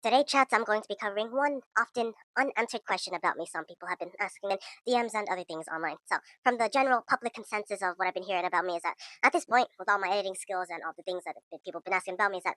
Today, chats, I'm going to be covering one often unanswered question about me some people have been asking in DMs and other things online. So, from the general public consensus of what I've been hearing about me is that at this point, with all my editing skills and all the things that people have been asking about me, is that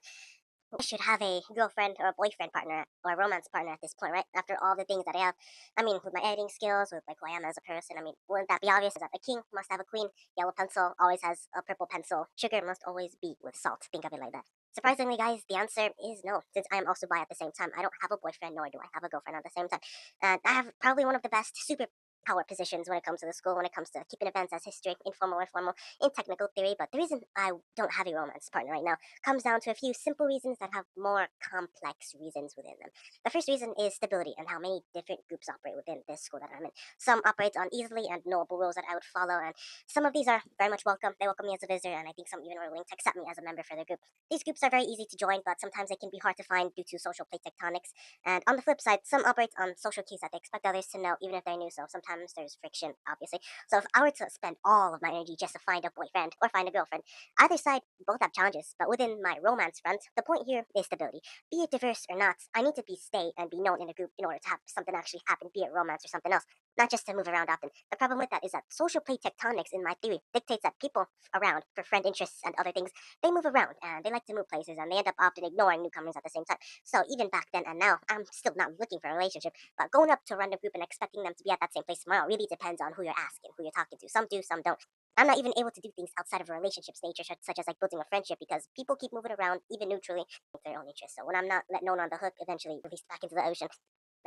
I should have a girlfriend or a boyfriend partner or a romance partner at this point, right? After all the things that I have. I mean, with my editing skills, with like who I am as a person, I mean, wouldn't that be obvious? Is that a king must have a queen? Yellow pencil always has a purple pencil. Sugar must always be with salt. Think of it like that. Surprisingly, guys, the answer is no, since I am also bi at the same time. I don't have a boyfriend, nor do I have a girlfriend at the same time. And I have probably one of the best super power positions when it comes to the school, when it comes to keeping events as history, informal or formal, in technical theory. But the reason I don't have a romance partner right now comes down to a few simple reasons that have more complex reasons within them. The first reason is stability and how many different groups operate within this school that I'm in. Some operate on easily and knowable rules that I would follow, and some of these are very much welcome. They welcome me as a visitor, and I think some even are willing to accept me as a member for their group. These groups are very easy to join, but sometimes they can be hard to find due to social plate tectonics. And on the flip side, some operate on social cues that they expect others to know, even if they're new. So sometimes there's friction, obviously. So if I were to spend all of my energy just to find a boyfriend or find a girlfriend, either side both have challenges, but within my romance front, the point here is stability. Be it diverse or not, I need to be stay and be known in a group in order to have something actually happen, be it romance or something else, not just to move around often. The problem with that is that social plate tectonics, in my theory, dictates that people around for friend interests and other things, they move around and they like to move places and they end up often ignoring newcomers at the same time. So even back then and now, I'm still not looking for a relationship, but going up to a random group and expecting them to be at that same place tomorrow really depends on who you're asking, who you're talking to. Some do, some don't. I'm not even able to do things outside of a relationship's nature, such as like building a friendship, because people keep moving around, even neutrally, with their own interests. So when I'm not let known on the hook, eventually released back into the ocean.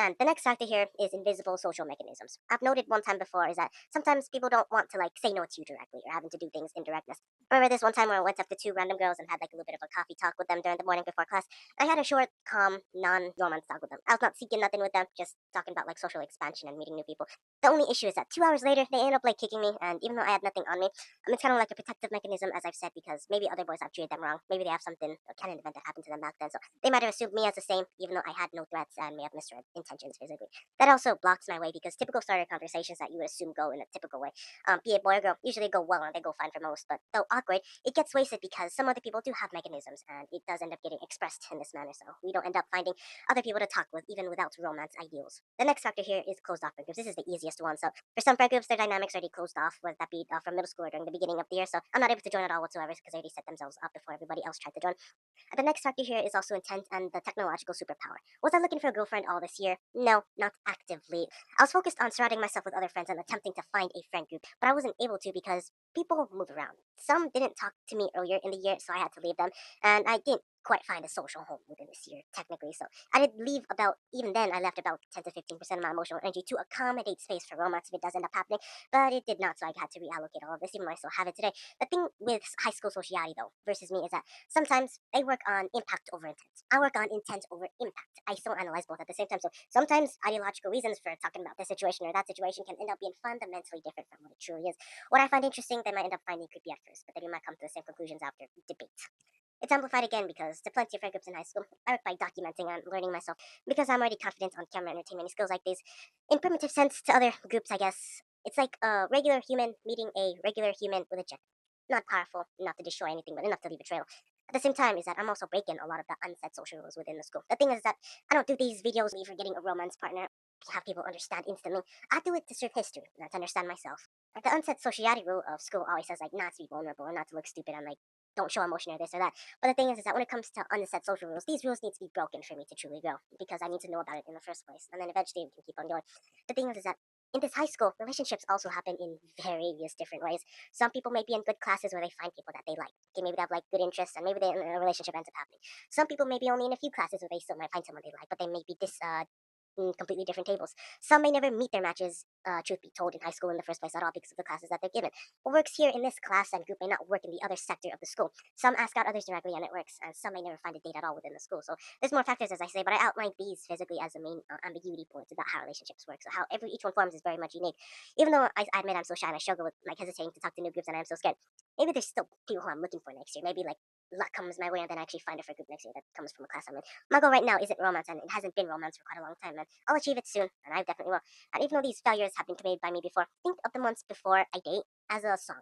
And the next factor here is invisible social mechanisms. I've noted one time before is that sometimes people don't want to like say no to you directly or having to do things indirectness. I remember this one time where I went up to two random girls and had like a little bit of a coffee talk with them during the morning before class. I had a short, calm, non-romance talk with them. I was not seeking nothing with them, just talking about like social expansion and meeting new people. The only issue is that 2 hours later, they end up like kicking me, and even though I had nothing on me, it's kind of like a protective mechanism, as I've said, because maybe other boys have treated them wrong. Maybe they have something, a canon event that happened to them back then. So they might have assumed me as the same, even though I had no threats and may have misread intentions physically. That also blocks my way because typical starter conversations that you would assume go in a typical way, be it boy or girl, usually go well and they go fine for most. But though awkward, it gets wasted because some other people do have mechanisms and it does end up getting expressed in this manner. So we don't end up finding other people to talk with, even without romance ideals. The next factor here is closed off friend groups. This is the easiest one. So for some friend groups, their dynamics already closed off, whether that be from middle school or during the beginning of the year. So I'm not able to join at all whatsoever because they already set themselves up before everybody else tried to join. The next factor here is also intent and the technological superpower. Was I looking for a girlfriend all this year? No, not actively. I was focused on surrounding myself with other friends and attempting to find a friend group, but I wasn't able to because people move around. Some didn't talk to me earlier in the year, so I had to leave them, and I didn't quite find a social home within this year, technically. So I did leave about, even then, I left about 10 to 15% of my emotional energy to accommodate space for romance if it does end up happening, but it did not, so I had to reallocate all of this, even though I still have it today. The thing with high school sociality, though, versus me, is that sometimes they work on impact over intent. I work on intent over impact. I still analyze both at the same time. So sometimes ideological reasons for talking about this situation or that situation can end up being fundamentally different from what it truly is. What I find interesting, they might end up finding creepy at first, but then you might come to the same conclusions after debate. It's amplified again because the plenty of friend groups in high school, I work by documenting and learning myself because I'm already confident on camera entertainment skills like these. In primitive sense to other groups, I guess, it's like a regular human meeting a regular human with a jet. Not powerful, not to destroy anything, but enough to leave a trail. At the same time, is that I'm also breaking a lot of the unsaid social rules within the school. The thing is that I don't do these videos for getting a romance partner, have people understand instantly. I do it to serve history, not to understand myself. Like the unsaid sociality rule of school always says like not to be vulnerable or not to look stupid and like don't show emotion or this or that. But the thing is that when it comes to unsaid social rules, these rules need to be broken for me to truly grow because I need to know about it in the first place, and then eventually we can keep on going. The thing is that in this high school, relationships also happen in various different ways. Some people may be in good classes where they find people that they like. Okay, maybe they have like good interests, and maybe a relationship ends up happening. Some people may be only in a few classes where they still might find someone they like, but they may be completely different tables. Some may never meet their matches, truth be told, in high school in the first place at all because of the classes that they're given. What works here in this class and group may not work in the other sector of the school. Some ask out others directly and it works, and some may never find a date at all within the school. So there's more factors, as I say, but I outlined these physically as the main ambiguity points about how relationships work. So how each one forms is very much unique. Even though I admit I'm so shy and I struggle with like hesitating to talk to new groups and I'm so scared, maybe there's still people who I'm looking for next year. Maybe like luck comes my way and then I actually find a friend group next year that comes from a class I'm in. My goal right now isn't romance, and it hasn't been romance for quite a long time, and I'll achieve it soon, and I definitely will. And even though these failures have been committed by me before, think of the months before I date as a song.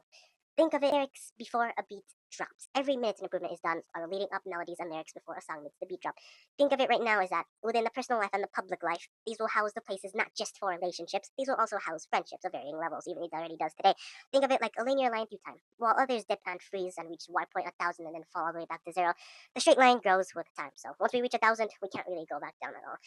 Think of it lyrics before a beat drops. Every minute an improvement is done leading up melodies and lyrics before a song makes the beat drop. Think of it right now is that within the personal life and the public life, these will house the places not just for relationships, these will also house friendships of varying levels, even it already does today. Think of it like a linear line through time. While others dip and freeze and reach Y point 1,000 and then fall all the way back to zero, the straight line grows with time. So once we reach 1,000, we can't really go back down at all.